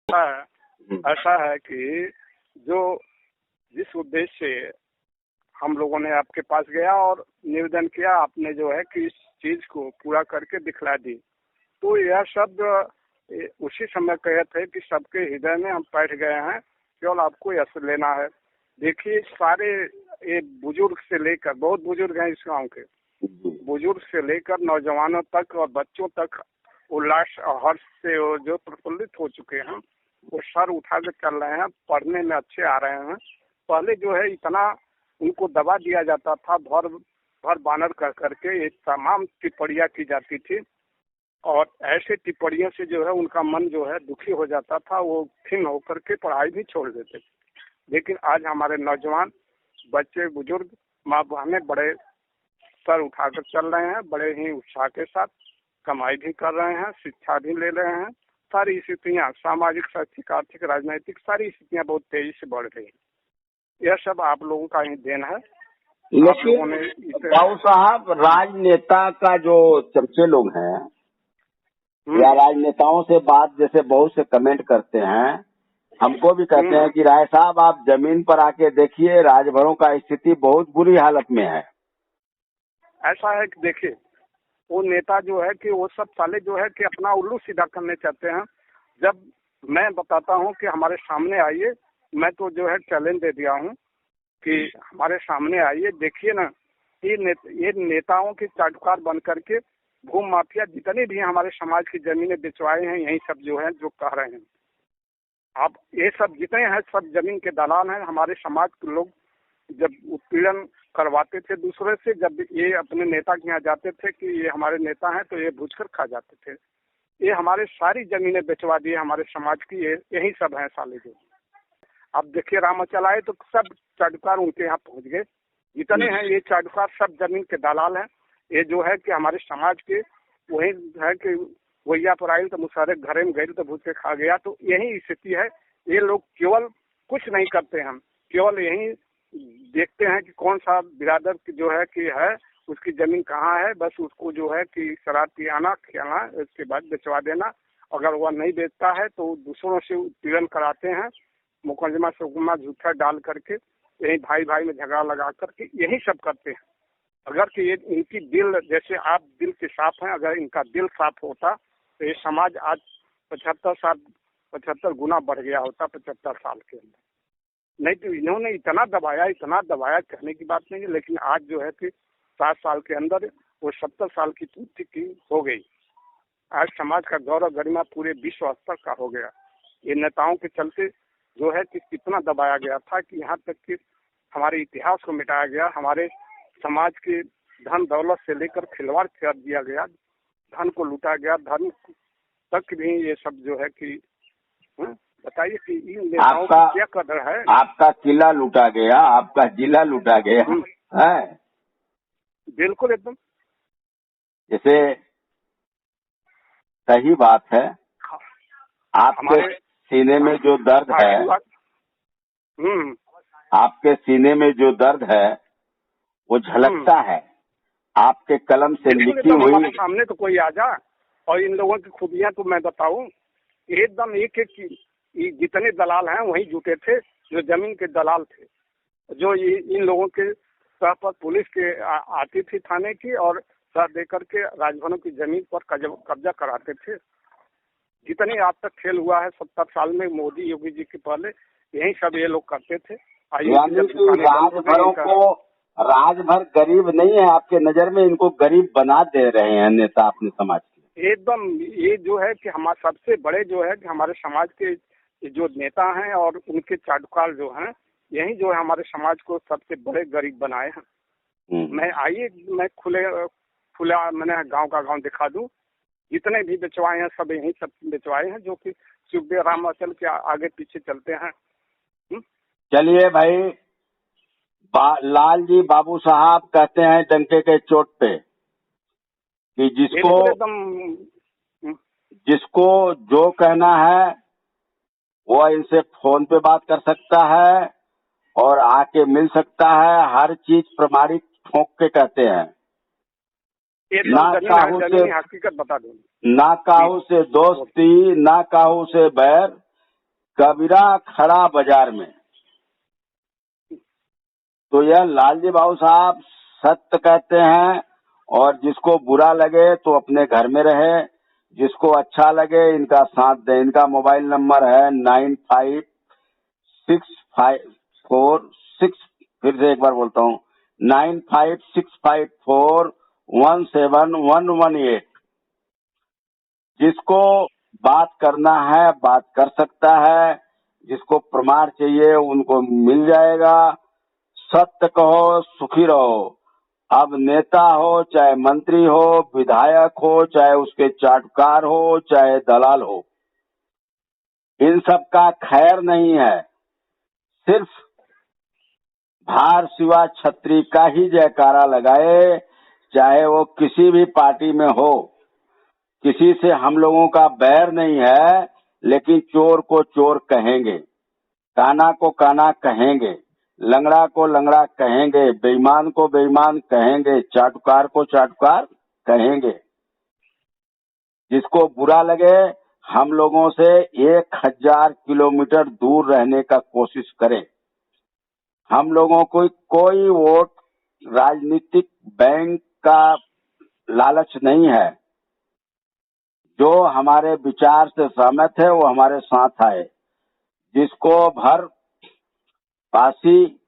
ऐसा है कि जिस उद्देश्य से हम लोगों ने आपके पास गया और निवेदन किया, आपने जो है कि इस चीज को पूरा करके दिखला दी, तो यह शब्द उसी समय कहे थे कि सबके हृदय में हम बैठ गए हैं, केवल आपको यश लेना है। देखिए, सारे ये बुजुर्ग से लेकर, बहुत बुजुर्ग हैं इस गांव के, बुजुर्ग से लेकर नौजवानों तक और बच्चों तक उल्लास और हर्ष से वो जो प्रफुल्लित हो चुके हैं, वो सर उठा के चल रहे हैं, पढ़ने में अच्छे आ रहे हैं। पहले जो है इतना उनको दबा दिया जाता था, भर भर बानर कर करके ये तमाम टिप्पणियां की जाती थी, और ऐसे टिप्पणियों से जो है उनका मन जो है दुखी हो जाता था, वो खिन्न होकर के पढ़ाई भी छोड़ देते थे। लेकिन आज हमारे नौजवान, बच्चे, बुजुर्ग, माँ बहनें बड़े सर उठाकर चल रहे हैं, बड़े ही उत्साह के साथ कमाई भी कर रहे हैं, शिक्षा भी ले रहे हैं। सारी स्थितियाँ, सामाजिक, शैक्षिक, आर्थिक, राजनीतिक, सारी स्थितियाँ बहुत तेजी से बढ़ रही है। यह सब आप लोगों का ही देन है। लेकिन बाबू साहब, राजनेता का जो चमचे लोग हैं या राजनेताओं से बात जैसे बहुत से कमेंट करते हैं, हमको भी कहते हैं कि राय साहब आप जमीन पर आके देखिए, राजभरों का स्थिति बहुत बुरी हालत में है। ऐसा है कि देखिए, वो नेता जो है कि वो सब साले जो है कि अपना उल्लू सीधा करने चाहते हैं। जब मैं बताता हूँ कि हमारे सामने आइए, मैं तो जो है चैलेंज दे दिया हूँ कि हमारे सामने आइए, देखिए ना, ये नेताओं के चाटुकार बन करके भूमि माफिया जितने भी हमारे समाज की जमीनें बिचवाए हैं, यही सब जो है जो कह रहे हैं। आप ये सब जितने हैं सब जमीन के दलाल हैं। हमारे समाज के लोग जब उत्पीड़न करवाते थे दूसरे से, जब ये अपने नेता के यहाँ जाते थे कि ये हमारे नेता हैं, तो ये भूजकर खा जाते थे। ये हमारे सारी जमीनें बेचवा दी हमारे समाज की, यही सब हैं साले जो। अब देखिए, रामाचल आए तो सब चाटुकार उनके यहाँ पहुंच गए। जितने हैं ये चाटुकार सब जमीन के दलाल हैं। ये जो है कि हमारे समाज के वही है कि वैया पर आये तो मुसारे घरे में गए तो भूज के खा गया। तो यही स्थिति है। ये लोग केवल कुछ नहीं करते हैं, केवल यही देखते हैं कि कौन सा बिरादर की जो है कि है उसकी जमीन कहाँ है, बस उसको जो है कि शराब पियाना खिलाना, उसके बाद बेचवा देना। अगर वह नहीं बेचता है तो दूसरों से उत्पीड़न कराते हैं, मुकदमा सुकमा झूठा डाल करके, यही भाई भाई में झगड़ा लगा करके यही सब करते हैं। अगर कि ये इनकी दिल, जैसे आप दिल के साफ हैं, अगर इनका दिल साफ होता तो ये समाज आज 75 गुना बढ़ गया होता 75 साल के अंदर। नहीं तो इन्होंने इतना दबाया, कहने की बात नहीं है। लेकिन आज जो है कि 7 साल के अंदर वो 70 साल की पूर्ति की हो गई। आज समाज का गौरव गरिमा पूरे विश्व स्तर का हो गया। ये नेताओं के चलते जो है कि कितना दबाया गया था कि यहाँ तक कि हमारे इतिहास को मिटाया गया, हमारे समाज के धन दौलत से लेकर खिलवाड़ कर दिया गया, धन को लूटा गया, धन तक भी ये सब जो है कि बताइए कि इन नेताओं की क्या कदर है। आपका किला लूटा गया, आपका जिला लूटा गया है। बिल्कुल एकदम जैसे सही बात है। आपके सीने में जो दर्द है, आपके सीने में जो दर्द है वो झलकता है आपके कलम से लिखी हुई। हमारे सामने तो कोई आ जा, और इन लोगों की खूबियां तो मैं बताऊं, एकदम एक जितने दलाल हैं वही जुटे थे, जो जमीन के दलाल थे, जो इन लोगों के सह पर पुलिस के आती थी थाने की, और सह देकर के राजभवनों की जमीन पर कब्जा कराते थे। जितने आज तक खेल हुआ है 70 साल में, मोदी योगी जी के पहले यही सब ये लोग करते थे। राजभर गरीब नहीं है आपके नजर में, इनको गरीब बना दे रहे हैं नेता अपने समाज के। एकदम ये जो है कि हमारे सबसे बड़े जो है कि हमारे समाज के जो नेता हैं और उनके चाटुकार जो हैं, यही जो है हमारे समाज को सबसे बड़े गरीब बनाए हैं। मैं आइए, मैं खुला मैंने गांव का गांव दिखा दूं। जितने भी बिचवाए हैं सब यही सब बिचवाए हैं, जो कि सुखदेव रामाचल के आगे पीछे चलते हैं। चलिए भाई, लाल जी बाबू साहब कहते हैं डंके के चोट पे कि जिसको जो कहना है वो इनसे फोन पे बात कर सकता है और आके मिल सकता है। हर चीज प्रमाणिक ठोक के कहते हैं। हकीकत बता दूं, ना काहू से दोस्ती, ना काहू से बैर, कबीरा खड़ा बाजार में। तो यह लालजी बाबू साहब सत्य कहते हैं, और जिसको बुरा लगे तो अपने घर में रहे, जिसको अच्छा लगे इनका साथ दे। इनका मोबाइल नंबर है 956546, फिर से एक बार बोलता हूँ 9565417118। जिसको बात करना है बात कर सकता है, जिसको प्रमाण चाहिए उनको मिल जाएगा। सत्य कहो, सुखी रहो। अब नेता हो, चाहे मंत्री हो, विधायक हो, चाहे उसके चाटुकार हो, चाहे दलाल हो, इन सब का खैर नहीं है। सिर्फ भार शिवा छत्री का ही जयकारा लगाए, चाहे वो किसी भी पार्टी में हो। किसी से हम लोगों का बैर नहीं है, लेकिन चोर को चोर कहेंगे, काना को काना कहेंगे, लंगड़ा को लंगड़ा कहेंगे, बेईमान को बेईमान कहेंगे, चाटुकार को चाटुकार कहेंगे। जिसको बुरा लगे हम लोगों से 1000 किलोमीटर दूर रहने का कोशिश करें। हम लोगों को कोई वोट राजनीतिक बैंक का लालच नहीं है। जो हमारे विचार से सहमत है वो हमारे साथ आए। जिसको भर फांसी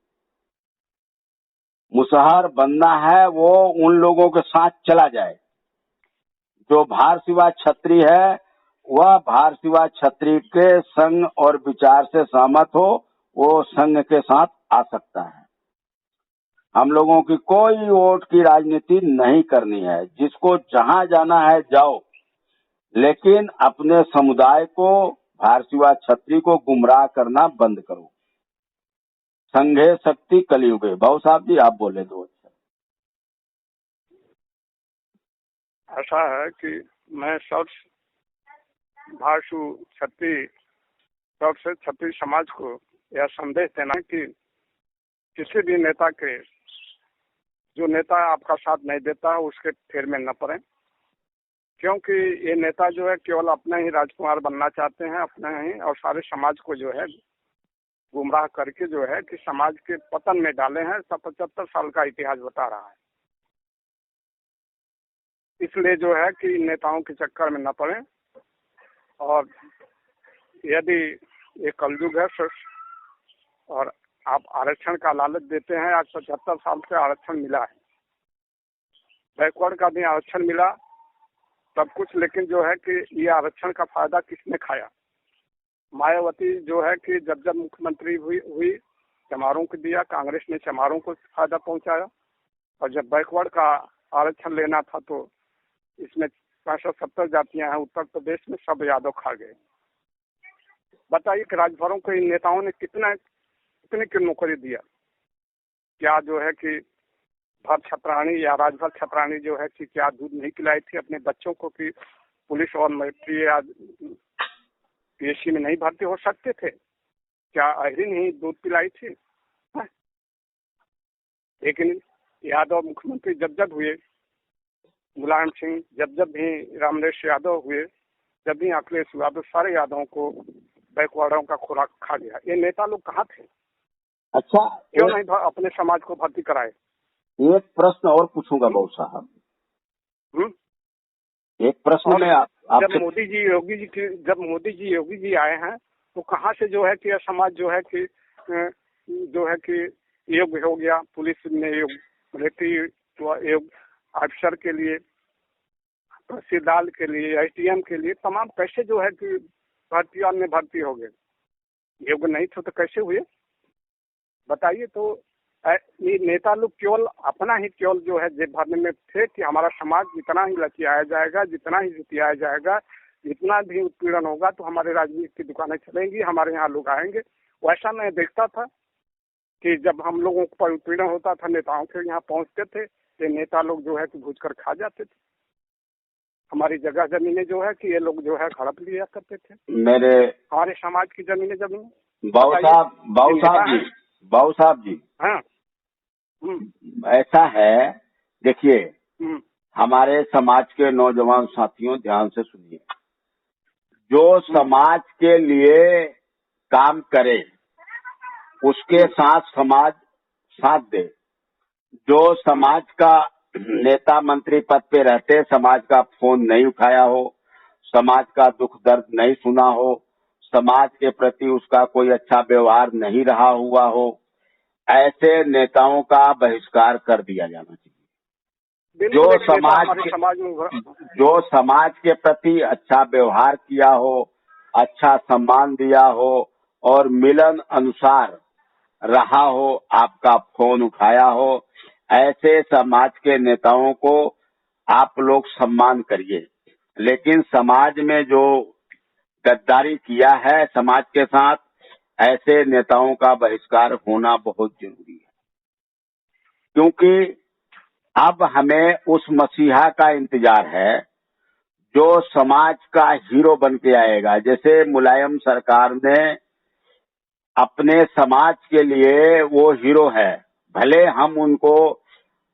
मुसहर बनना है वो उन लोगों के साथ चला जाए। जो भार शिवा छत्री है वह भार शिवा छत्री के संग और विचार से सहमत हो, वो संघ के साथ आ सकता है। हम लोगों की कोई वोट की राजनीति नहीं करनी है। जिसको जहां जाना है जाओ, लेकिन अपने समुदाय को, भार शिवा छत्री को गुमराह करना बंद करो। संघे शक्ति कलयुगे। भाऊ साहब जी आप बोले दो। ऐसा है कि मैं भाषु छत्री से छत्री समाज को यह संदेश देना कि किसी भी नेता के, जो नेता आपका साथ नहीं देता उसके फेर में न पड़े। क्योंकि ये नेता जो है केवल अपने ही राजकुमार बनना चाहते हैं, अपने ही, और सारे समाज को जो है गुमराह करके जो है कि समाज के पतन में डाले हैं। 75 साल का इतिहास बता रहा है। इसलिए जो है कि नेताओं के चक्कर में न पड़े। और यदि ये कलयुग है और आप आरक्षण का लालच देते हैं, आज 75 साल से आरक्षण मिला है, बैकवर्ड का भी आरक्षण मिला सब कुछ, लेकिन जो है कि ये आरक्षण का फायदा किसने खाया? मायावती जो है कि जब मुख्यमंत्री हुई चमारों को दिया, कांग्रेस ने चमारों को फायदा पहुंचाया। और जब बैकवर्ड का आरक्षण लेना था तो इसमें 570 जातियां हैं उत्तर प्रदेश में, सब यादव खा गए। बताइए कि राजभरों को इन नेताओं ने कितने की नौकरी दिया? क्या जो है कि भर छत्राणी या राजभर छत्राणी जो है कि क्या दूध नहीं पिलाई थी अपने बच्चों को कि पुलिस और मिलिट्री या पीएससी में नहीं भर्ती हो सकते थे? क्या अहिरी नहीं दूध पिलाई थी? लेकिन यादव मुख्यमंत्री जब हुए, मुलायम सिंह जब भी, रामरेश यादव हुए, जब भी अखिलेश यादव, सारे यादवों को बैकवर्डों का खुराक खा गया। ये नेता लोग कहाँ थे? अच्छा, क्यों नहीं अपने समाज को भर्ती कराए? एक प्रश्न और पूछूंगा बाबू साहब। एक प्रश्न में जब मोदी जी योगी जी आए हैं तो कहाँ से जो है कि समाज जो है कि योग्य हो गया? पुलिस में मिलिट्री योग, अफसर के लिए, तहसीलदार के लिए, एसडीएम के लिए, तमाम कैसे जो है कि भर्तियों में भर्ती हो गए? योग्य नहीं थे तो कैसे हुए बताइए? तो ये नेता लोग केवल अपना ही केवल जो है जेब भरने में थे कि हमारा समाज जितना ही लचियाया जाएगा, जितना ही जुटियाया जाएगा, जितना भी उत्पीड़न होगा तो हमारे राजनीति की दुकानें चलेंगी, हमारे यहाँ लोग आएंगे। वैसा मैं देखता था कि जब हम लोगों पर उत्पीड़न होता था, नेताओं के यहाँ पहुँचते थे, ये नेता लोग जो है कि भूज कर खा जाते थे। हमारी जगह जमीनें जो है कि ये लोग जो है हड़प लिया करते थे, हमारे समाज की जमीनें। बाबू साहब जी हाँ, ऐसा है, देखिए हमारे समाज के नौजवान साथियों ध्यान से सुनिए। जो समाज के लिए काम करे उसके साथ समाज साथ दे। जो समाज का नेता मंत्री पद पे रहते समाज का फोन नहीं उठाया हो, समाज का दुख दर्द नहीं सुना हो, समाज के प्रति उसका कोई अच्छा व्यवहार नहीं रहा हुआ हो, ऐसे नेताओं का बहिष्कार कर दिया जाना चाहिए। जो समाज के प्रति अच्छा व्यवहार किया हो, अच्छा सम्मान दिया हो और मिलन अनुसार रहा हो, आपका फोन उठाया हो, ऐसे समाज के नेताओं को आप लोग सम्मान करिए। लेकिन समाज में जो गद्दारी किया है समाज के साथ, ऐसे नेताओं का बहिष्कार होना बहुत जरूरी है, क्योंकि अब हमें उस मसीहा का इंतजार है जो समाज का हीरो बन के आएगा। जैसे मुलायम सरकार ने अपने समाज के लिए वो हीरो है, भले हम उनको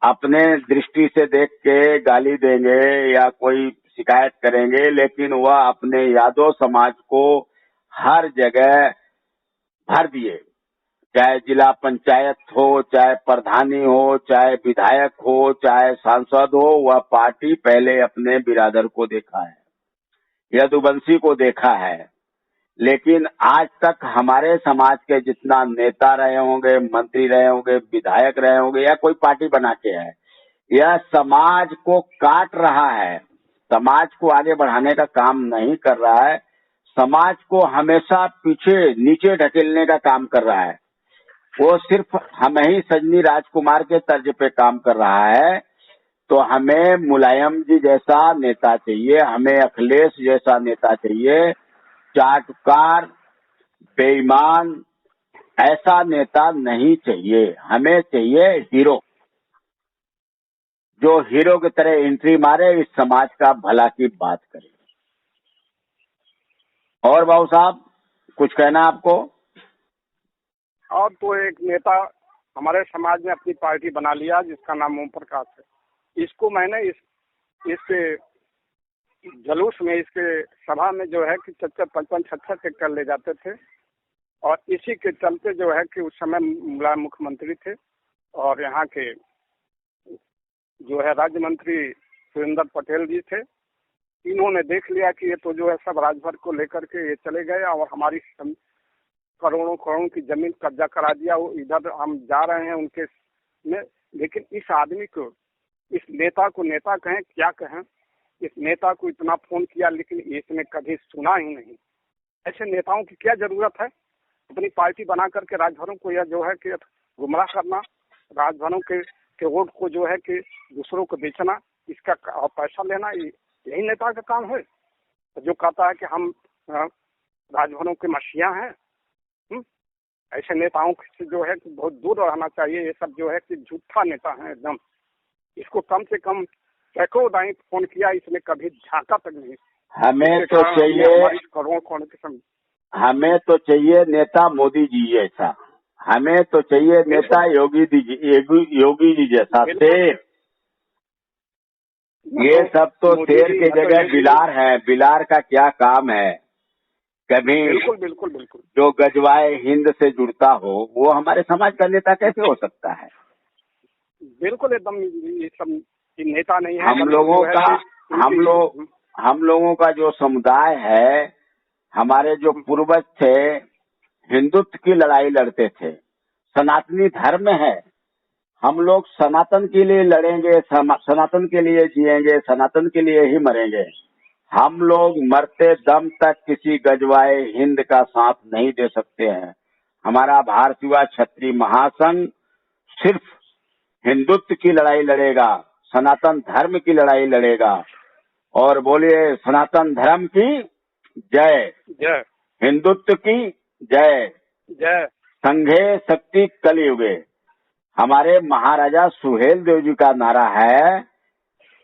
अपने दृष्टि से देख के गाली देंगे या कोई शिकायत करेंगे, लेकिन वह अपने यादव समाज को हर जगह भर दिए, चाहे जिला पंचायत हो, चाहे प्रधानी हो, चाहे विधायक हो, चाहे सांसद हो, वह पार्टी पहले अपने बिरादर को देखा है, यदुवंशी को देखा है। लेकिन आज तक हमारे समाज के जितना नेता रहे होंगे, मंत्री रहे होंगे, विधायक रहे होंगे या कोई पार्टी बना के है, यह समाज को काट रहा है, समाज को आगे बढ़ाने का काम नहीं कर रहा है, समाज को हमेशा पीछे नीचे ढकेलने का काम कर रहा है। वो सिर्फ हम ही सजनी राजकुमार के तर्ज पे काम कर रहा है। तो हमें मुलायम जी जैसा नेता चाहिए, हमें अखिलेश जैसा नेता चाहिए। चाटुकार, बेईमान ऐसा नेता नहीं चाहिए, हमें चाहिए हीरो, जो हीरो की तरह एंट्री मारे, इस समाज का भला की बात करे। और बाबू साहब कुछ कहना आपको? और तो एक नेता हमारे समाज में अपनी पार्टी बना लिया जिसका नाम ओम प्रकाश है। इसको मैंने इसके जुलूस में, इसके सभा में जो है कि 55-56 ट्रैक्टर ले जाते थे, और इसी के चलते जो है कि उस समय मुलायम मुख्यमंत्री थे और यहाँ के जो है राज्य मंत्री सुरेंद्र पटेल जी थे। इन्होंने देख लिया कि ये तो जो है सब राजभर को लेकर के ये चले गए और हमारी करोड़ों करोड़ों की जमीन कब्जा करा दिया। वो इधर हम जा रहे हैं उनके में, लेकिन इस आदमी को, इस नेता को, नेता कहें क्या कहें, इस नेता को इतना फोन किया लेकिन इसने कभी सुना ही नहीं। ऐसे नेताओं की क्या जरूरत है? अपनी पार्टी बना करके राजभरों को यह जो है कि गुमराह करना, राजभरों के वोट को जो है कि दूसरों को बेचना, इसका पैसा लेना, यही नेता का काम है। जो कहता है कि हम राजभरों के मसीहा हैं। ऐसे नेताओं से जो है कि बहुत दूर रहना चाहिए। ये सब जो है कि झूठा नेता है एकदम। इसको कम से कम सैकड़ों दाई फोन किया, इसने कभी झांका तक नहीं। हमें तो चाहिए करोड़ के हमें तो चाहिए नेता मोदी जी जैसा, हमें तो चाहिए नेता योगी जी जैसा शेर। ये सब तो शेर के जगह बिलार है। बिलार का क्या काम है? कभी बिल्कुल जो गजवाए हिंद से जुड़ता हो वो हमारे समाज का नेता कैसे हो सकता है? बिल्कुल एकदम ये सब नेता नहीं है। हम लोगों का जो समुदाय है, हमारे जो पूर्वज थे, हिंदुत्व की लड़ाई लड़ते थे, सनातनी धर्म है। हम लोग सनातन के लिए लड़ेंगे, सनातन के लिए जिएंगे, सनातन के लिए ही मरेंगे। हम लोग मरते दम तक किसी गजवाए हिंद का साथ नहीं दे सकते हैं। हमारा भारतीय क्षत्रिय महासंघ सिर्फ हिंदुत्व की लड़ाई लड़ेगा, सनातन धर्म की लड़ाई लड़ेगा। और बोलिए सनातन धर्म की जय, जय हिंदुत्व की जय, जय संघे शक्ति कलयुगे। हमारे महाराजा सुहेल देव जी का नारा है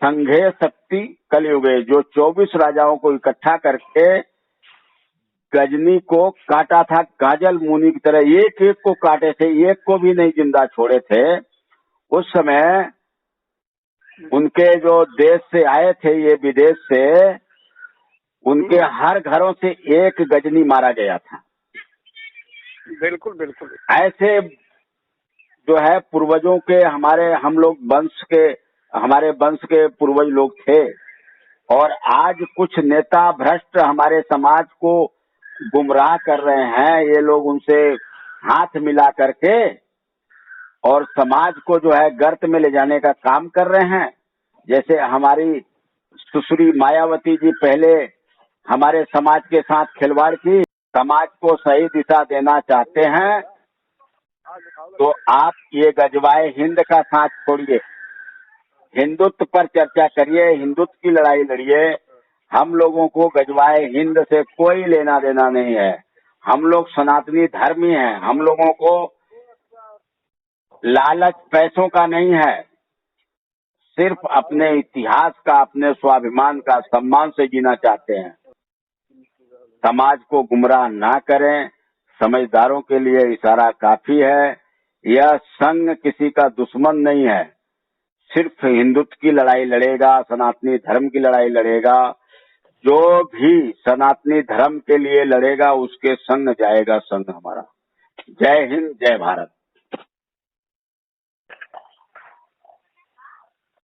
संघे शक्ति कलयुगे। जो 24 राजाओं को इकट्ठा करके गजनी को काटा था, काजल मुनि की तरह एक एक को काटे थे, एक को भी नहीं जिंदा छोड़े थे। उस समय उनके जो देश से आए थे, ये विदेश से, उनके हर घरों से एक गजनी मारा गया था। बिल्कुल बिल्कुल। ऐसे जो है पूर्वजों के हमारे वंश के पूर्वज लोग थे, और आज कुछ नेता भ्रष्ट हमारे समाज को गुमराह कर रहे हैं। ये लोग उनसे हाथ मिला करके और समाज को जो है गर्त में ले जाने का काम कर रहे हैं। जैसे हमारी सुश्री मायावती जी पहले हमारे समाज के साथ खिलवाड़ की, समाज को सही दिशा देना चाहते हैं तो आप ये गजवाए हिंद का साथ छोड़िए, हिंदुत्व पर चर्चा करिए, हिंदुत्व की लड़ाई लड़िए। हम लोगों को गजवाए हिंद से कोई लेना देना नहीं है। हम लोग सनातनी धर्मी हैं। हम लोगों को लालच पैसों का नहीं है, सिर्फ अपने इतिहास का, अपने स्वाभिमान का, सम्मान से जीना चाहते हैं। समाज को गुमराह ना करें, समझदारों के लिए इशारा काफी है। यह संघ किसी का दुश्मन नहीं है, सिर्फ हिंदुत्व की लड़ाई लड़ेगा, सनातनी धर्म की लड़ाई लड़ेगा। जो भी सनातनी धर्म के लिए लड़ेगा उसके संग जाएगा संघ हमारा। जय हिंद, जय भारत।